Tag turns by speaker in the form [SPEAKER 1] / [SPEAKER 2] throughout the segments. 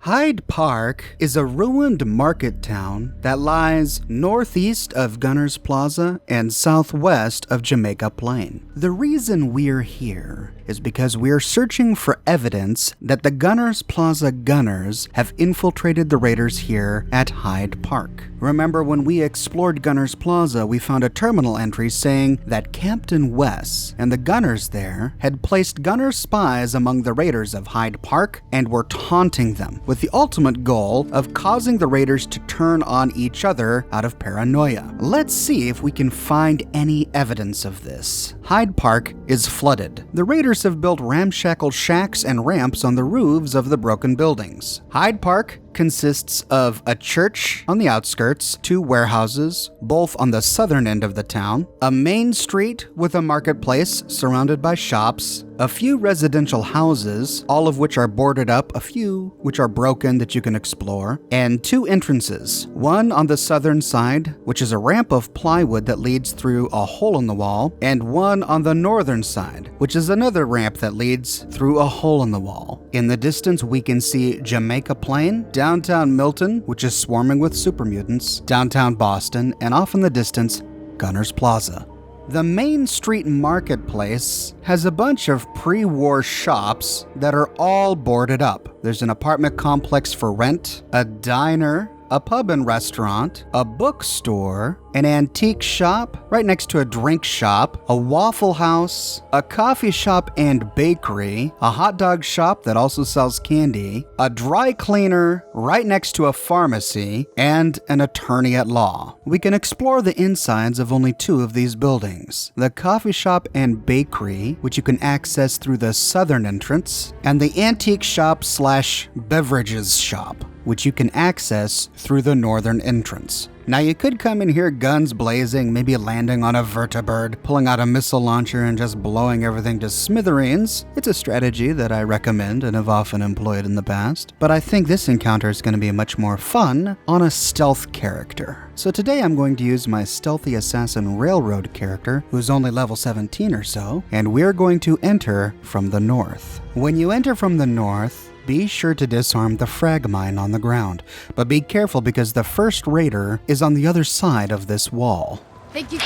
[SPEAKER 1] Hyde Park is a ruined market town that lies northeast of Gunnar's Plaza and southwest of Jamaica Plain. The reason we're here is because we're searching for evidence that the Gunnar's Plaza Gunners have infiltrated the raiders here at Hyde Park. Remember, when we explored Gunner's Plaza, we found a terminal entry saying that Captain Wes and the Gunners there had placed Gunner spies among the raiders of Hyde Park and were taunting them, with the ultimate goal of causing the raiders to turn on each other out of paranoia. Let's see if we can find any evidence of this. Hyde Park is flooded. The raiders have built ramshackle shacks and ramps on the roofs of the broken buildings. Hyde Park consists of a church on the outskirts, 2 warehouses, both on the southern end of the town, a main street with a marketplace surrounded by shops, a few residential houses, all of which are boarded up, a few which are broken that you can explore, and 2 entrances. One on the southern side, which is a ramp of plywood that leads through a hole in the wall, and one on the northern side, which is another ramp that leads through a hole in the wall. In the distance, we can see Jamaica Plain, downtown Milton, which is swarming with super mutants, downtown Boston, and off in the distance, Gunner's Plaza. The main street marketplace has a bunch of pre-war shops that are all boarded up. There's an apartment complex for rent, a diner, a pub and restaurant, a bookstore, an antique shop right next to a drink shop, a waffle house, a coffee shop and bakery, a hot dog shop that also sells candy, a dry cleaner right next to a pharmacy, and an attorney at law. We can explore the insides of only 2 of these buildings: the coffee shop and bakery, which you can access through the southern entrance, and the antique shop / beverages shop, which you can access through the northern entrance. Now, you could come in here guns blazing, maybe landing on a vertibird, pulling out a missile launcher and just blowing everything to smithereens. It's a strategy that I recommend and have often employed in the past, but I think this encounter is going to be much more fun on a stealth character. So today I'm going to use my stealthy assassin railroad character, who's only level 17 or so, and we're going to enter from the north. When you enter from the north, be sure to disarm the frag mine on the ground, but be careful because the first raider is on the other side of this wall.
[SPEAKER 2] Thank you.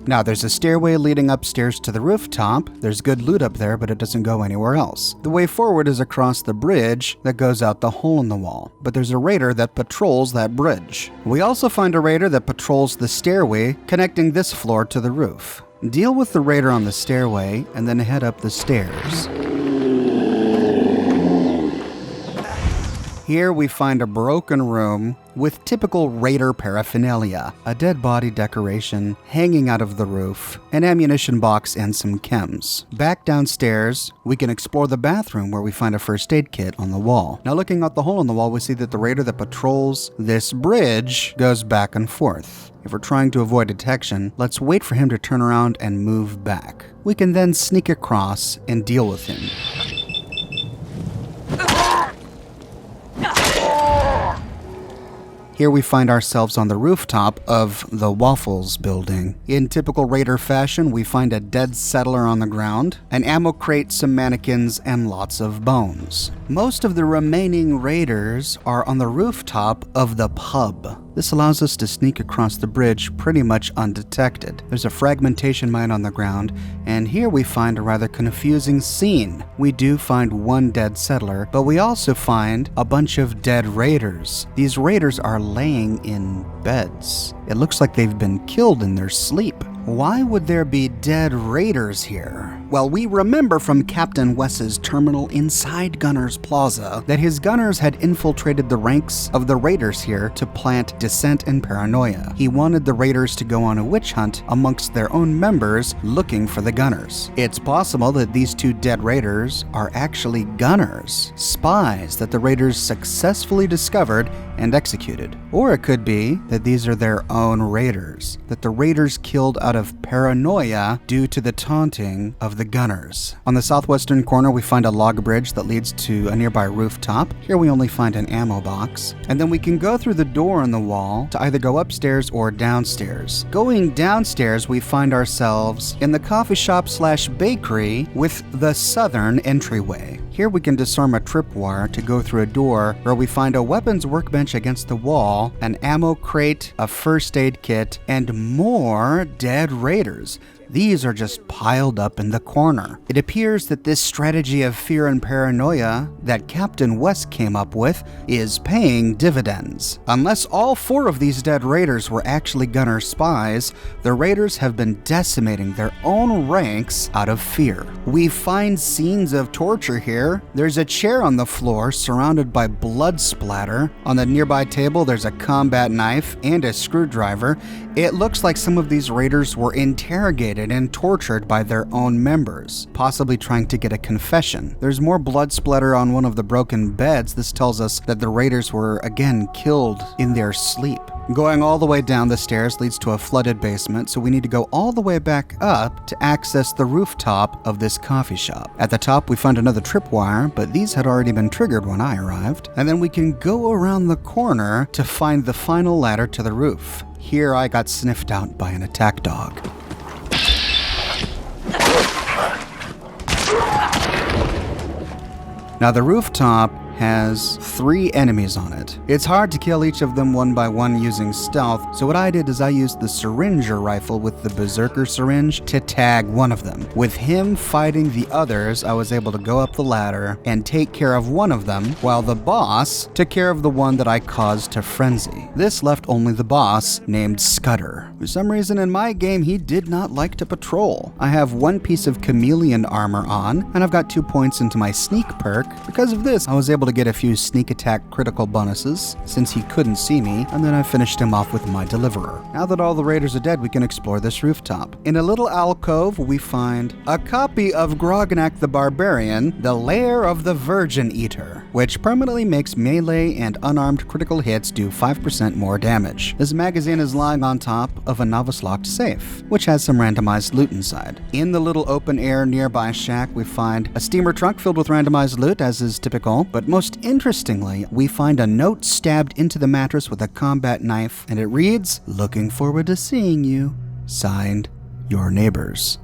[SPEAKER 1] Now, there's a stairway leading upstairs to the rooftop. There's good loot up there, but it doesn't go anywhere else. The way forward is across the bridge that goes out the hole in the wall, but there's a raider that patrols that bridge. We also find a raider that patrols the stairway connecting this floor to the roof. Deal with the raider on the stairway and then head up the stairs. Here we find a broken room with typical raider paraphernalia, a dead body decoration hanging out of the roof, an ammunition box, and some chems. Back downstairs, we can explore the bathroom where we find a first aid kit on the wall. Now, looking out the hole in the wall, we see that the raider that patrols this bridge goes back and forth. If we're trying to avoid detection, let's wait for him to turn around and move back. We can then sneak across and deal with him. Here we find ourselves on the rooftop of the Waffles building. In typical raider fashion, we find a dead settler on the ground, an ammo crate, some mannequins, and lots of bones. Most of the remaining raiders are on the rooftop of the pub. This allows us to sneak across the bridge pretty much undetected. There's a fragmentation mine on the ground, and here we find a rather confusing scene. We do find 1 dead settler, but we also find a bunch of dead raiders. These raiders are laying in beds. It looks like they've been killed in their sleep. Why would there be dead raiders here? Well, we remember from Captain Wes's terminal inside Gunner's Plaza that his gunners had infiltrated the ranks of the raiders here to plant dissent and paranoia. He wanted the raiders to go on a witch hunt amongst their own members looking for the gunners. It's possible that these 2 dead raiders are actually gunners, spies that the raiders successfully discovered and executed. Or it could be that these are their own raiders, that the raiders killed out of paranoia due to the taunting of the Gunnars. On the southwestern corner, we find a log bridge that leads to a nearby rooftop. Here we only find an ammo box. And then we can go through the door in the wall to either go upstairs or downstairs. Going downstairs, we find ourselves in the coffee shop / bakery with the southern entryway. Here we can disarm a tripwire to go through a door where we find a weapons workbench against the wall, an ammo crate, a first aid kit, and more dead raiders. These are just piled up in the corner. It appears that this strategy of fear and paranoia that Captain West came up with is paying dividends. Unless all 4 of these dead raiders were actually Gunnar spies, the raiders have been decimating their own ranks out of fear. We find scenes of torture here. There's a chair on the floor surrounded by blood splatter. On the nearby table, there's a combat knife and a screwdriver. It looks like some of these raiders were interrogated and tortured by their own members, possibly trying to get a confession. There's more blood splatter on one of the broken beds. This tells us that the raiders were again killed in their sleep. Going all the way down the stairs leads to a flooded basement, so we need to go all the way back up to access the rooftop of this coffee shop. At the top, we find another tripwire, but these had already been triggered when I arrived. And then we can go around the corner to find the final ladder to the roof. Here I got sniffed out by an attack dog. Now the rooftop has 3 enemies on it. It's hard to kill each of them one by one using stealth, so what I did is I used the syringer rifle with the berserker syringe to tag one of them. With him fighting the others, I was able to go up the ladder and take care of one of them, while the boss took care of the one that I caused to frenzy. This left only the boss, named Scutter. For some reason in my game, he did not like to patrol. I have 1 piece of chameleon armor on, and I've got 2 points into my sneak perk. Because of this, I was able to get a few sneak attack critical bonuses since he couldn't see me, and then I finished him off with my deliverer. Now that all the raiders are dead, we can explore this rooftop. In a little alcove, we find a copy of Grognak the Barbarian, the Lair of the Virgin Eater, which permanently makes melee and unarmed critical hits do 5% more damage. This magazine is lying on top of a novice-locked safe, which has some randomized loot inside. In the little open-air nearby shack, we find a steamer trunk filled with randomized loot, as is typical, but most interestingly, we find a note stabbed into the mattress with a combat knife, and it reads, "Looking forward to seeing you. Signed, your neighbors."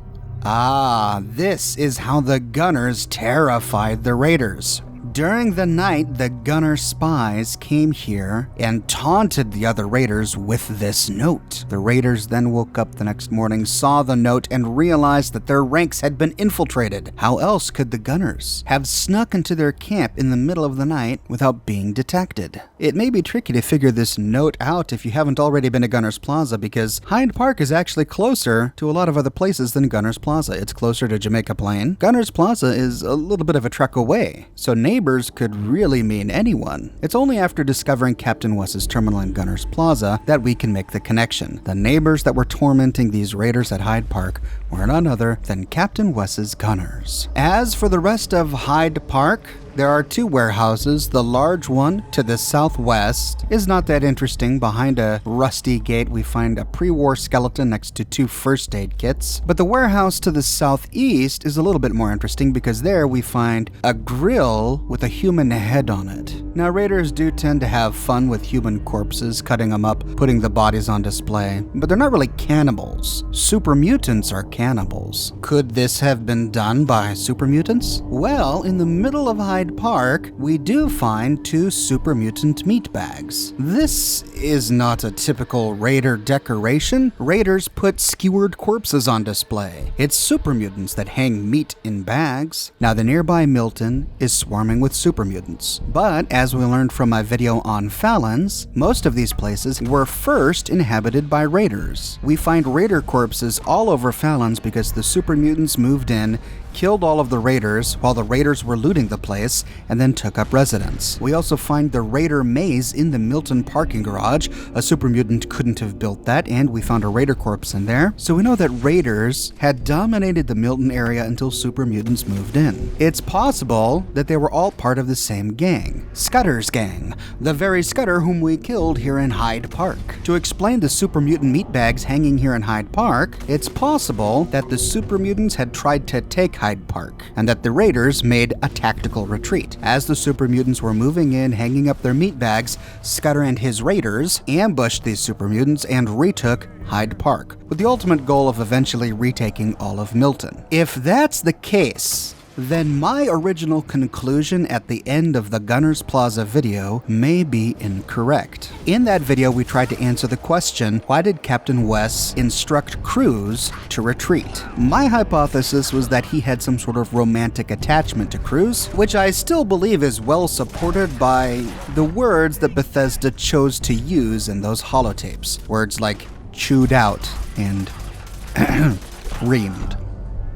[SPEAKER 1] Ah, this is how the Gunnars terrified the raiders. During the night, the Gunnar spies came here and taunted the other raiders with this note. The raiders then woke up the next morning, saw the note, and realized that their ranks had been infiltrated. How else could the Gunnars have snuck into their camp in the middle of the night without being detected? It may be tricky to figure this note out if you haven't already been to Gunnar's Plaza, because Hyde Park is actually closer to a lot of other places than Gunnar's Plaza. It's closer to Jamaica Plain. Gunnar's Plaza is a little bit of a trek away, so neighbors could really mean anyone. It's only after discovering Captain West's terminal in Gunner's Plaza that we can make the connection. The neighbors that were tormenting these raiders at Hyde Park were none other than Captain West's Gunnars. As for the rest of Hyde Park, there are 2 warehouses. The large one to the southwest is not that interesting. Behind a rusty gate, we find a pre-war skeleton next to 2 first aid kits. But the warehouse to the southeast is a little bit more interesting because there we find a grill with a human head on it. Now, raiders do tend to have fun with human corpses, cutting them up, putting the bodies on display, but they're not really cannibals. Super mutants are cannibals. Could this have been done by super mutants? Well, in the middle of Hyde Park, we do find 2 super mutant meat bags. This is not a typical raider decoration. Raiders put skewered corpses on display. It's super mutants that hang meat in bags. Now, the nearby Milton is swarming with super mutants, but as we learned from my video on Fallons, most of these places were first inhabited by raiders. We find raider corpses all over Fallons because the super mutants moved in killed all of the raiders while the raiders were looting the place, and then took up residence. We also find the raider maze in the Milton parking garage. A super mutant couldn't have built that, and we found a raider corpse in there. So we know that raiders had dominated the Milton area until super mutants moved in. It's possible that they were all part of the same gang, Scutter's gang, the very Scutter whom we killed here in Hyde Park. To explain the super mutant meatbags hanging here in Hyde Park, it's possible that the super mutants had tried to take Hyde Park, and that the raiders made a tactical retreat. As the super mutants were moving in, hanging up their meatbags, Scutter and his raiders ambushed these super mutants and retook Hyde Park, with the ultimate goal of eventually retaking all of Milton. If that's the case, then my original conclusion at the end of the Gunnar's Plaza video may be incorrect. In that video, we tried to answer the question, why did Captain Wes instruct Cruz to retreat? My hypothesis was that he had some sort of romantic attachment to Cruz, which I still believe is well supported by the words that Bethesda chose to use in those holotapes. Words like chewed out and reamed.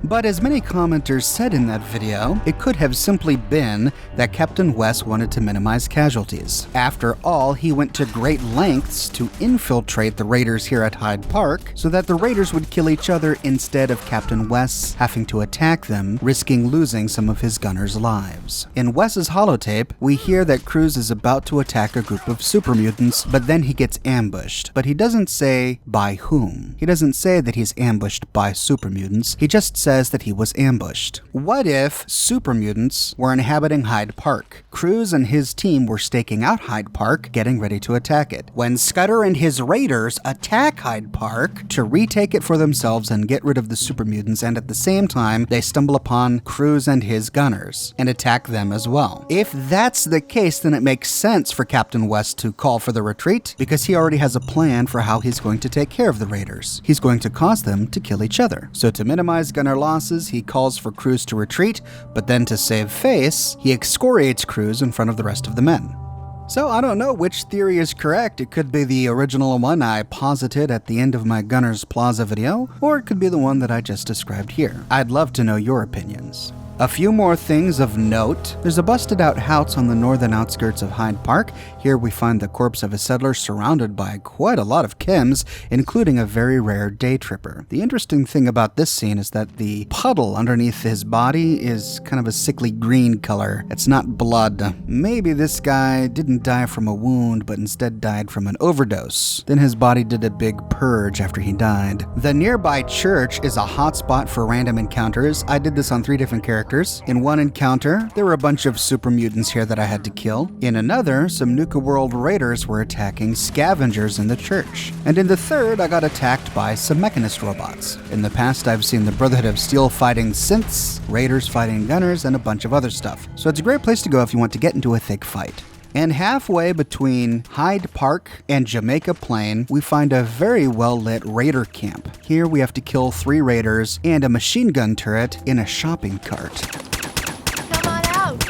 [SPEAKER 1] But as many commenters said in that video, it could have simply been that Captain Wes wanted to minimize casualties. After all, he went to great lengths to infiltrate the raiders here at Hyde Park so that the raiders would kill each other instead of Captain Wes having to attack them, risking losing some of his gunners' lives. In Wes's holotape, we hear that Cruz is about to attack a group of super mutants, but then he gets ambushed. But he doesn't say by whom. He doesn't say that he's ambushed by super mutants. He just says that he was ambushed. What if super mutants were inhabiting Hyde Park? Cruz and his team were staking out Hyde Park, getting ready to attack it. When Scutter and his raiders attack Hyde Park to retake it for themselves and get rid of the super mutants, and at the same time, they stumble upon Cruz and his gunners and attack them as well. If that's the case, then it makes sense for Captain West to call for the retreat, because he already has a plan for how he's going to take care of the raiders. He's going to cause them to kill each other. So to minimize gunner losses, he calls for Cruz to retreat, but then to save face, he excoriates Cruz in front of the rest of the men. So I don't know which theory is correct. It could be the original one I posited at the end of my Gunner's Plaza video, or it could be the one that I just described here. I'd love to know your opinions. A few more things of note. There's a busted out house on the northern outskirts of Hyde Park. Here we find the corpse of a settler surrounded by quite a lot of chems, including a very rare day tripper. The interesting thing about this scene is that the puddle underneath his body is kind of a sickly green color. It's not blood. Maybe this guy didn't die from a wound, but instead died from an overdose. Then his body did a big purge after he died. The nearby church is a hotspot for random encounters. I did this on 3 different characters. In one encounter, there were a bunch of super mutants here that I had to kill. In another, some Nuka World raiders were attacking scavengers in the church. And in the third, I got attacked by some mechanist robots. In the past, I've seen the Brotherhood of Steel fighting synths, raiders fighting gunners, and a bunch of other stuff. So it's a great place to go if you want to get into a thick fight. And halfway between Hyde Park and Jamaica Plain, we find a very well-lit raider camp. Here we have to kill 3 raiders and a machine gun turret in a shopping cart.
[SPEAKER 2] Come on out!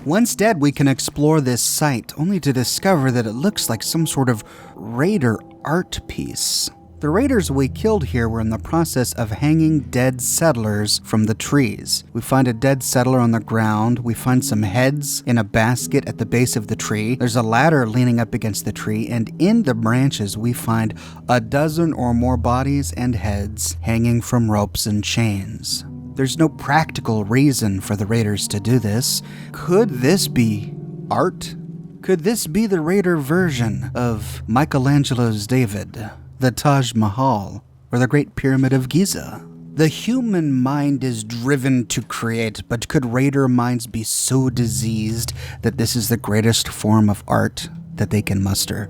[SPEAKER 1] Once dead, we can explore this site, only to discover that it looks like some sort of raider art piece. The raiders we killed here were in the process of hanging dead settlers from the trees. We find a dead settler on the ground. We find some heads in a basket at the base of the tree. There's a ladder leaning up against the tree, and in the branches we find a dozen or more bodies and heads hanging from ropes and chains. There's no practical reason for the raiders to do this. Could this be art? Could this be the raider version of Michelangelo's David, the Taj Mahal, or the Great Pyramid of Giza? The human mind is driven to create, but could raider minds be so diseased that this is the greatest form of art that they can muster?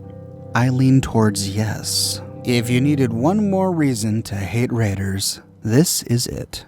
[SPEAKER 1] I lean towards yes. If you needed one more reason to hate raiders, this is it.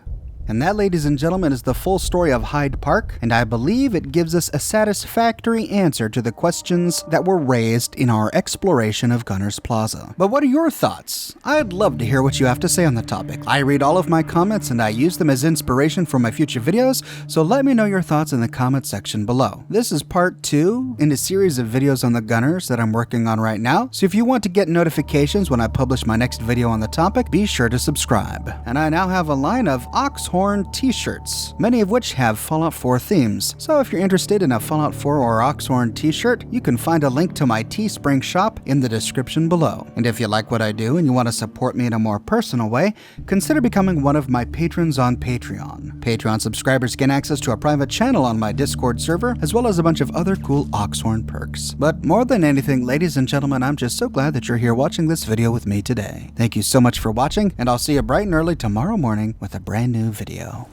[SPEAKER 1] And that, ladies and gentlemen, is the full story of Hyde Park, and I believe it gives us a satisfactory answer to the questions that were raised in our exploration of Gunnar's Plaza. But what are your thoughts? I'd love to hear what you have to say on the topic. I read all of my comments and I use them as inspiration for my future videos, so let me know your thoughts in the comment section below. This is part 2 in a series of videos on the Gunnars that I'm working on right now, so if you want to get notifications when I publish my next video on the topic, be sure to subscribe. And I now have a line of Oxhorn t-shirts, many of which have Fallout 4 themes. So if you're interested in a Fallout 4 or Oxhorn t-shirt, you can find a link to my Teespring shop in the description below. And if you like what I do and you want to support me in a more personal way, consider becoming one of my patrons on Patreon. Patreon subscribers gain access to a private channel on my Discord server, as well as a bunch of other cool Oxhorn perks. But more than anything, ladies and gentlemen, I'm just so glad that you're here watching this video with me today. Thank you so much for watching, and I'll see you bright and early tomorrow morning with a brand new video.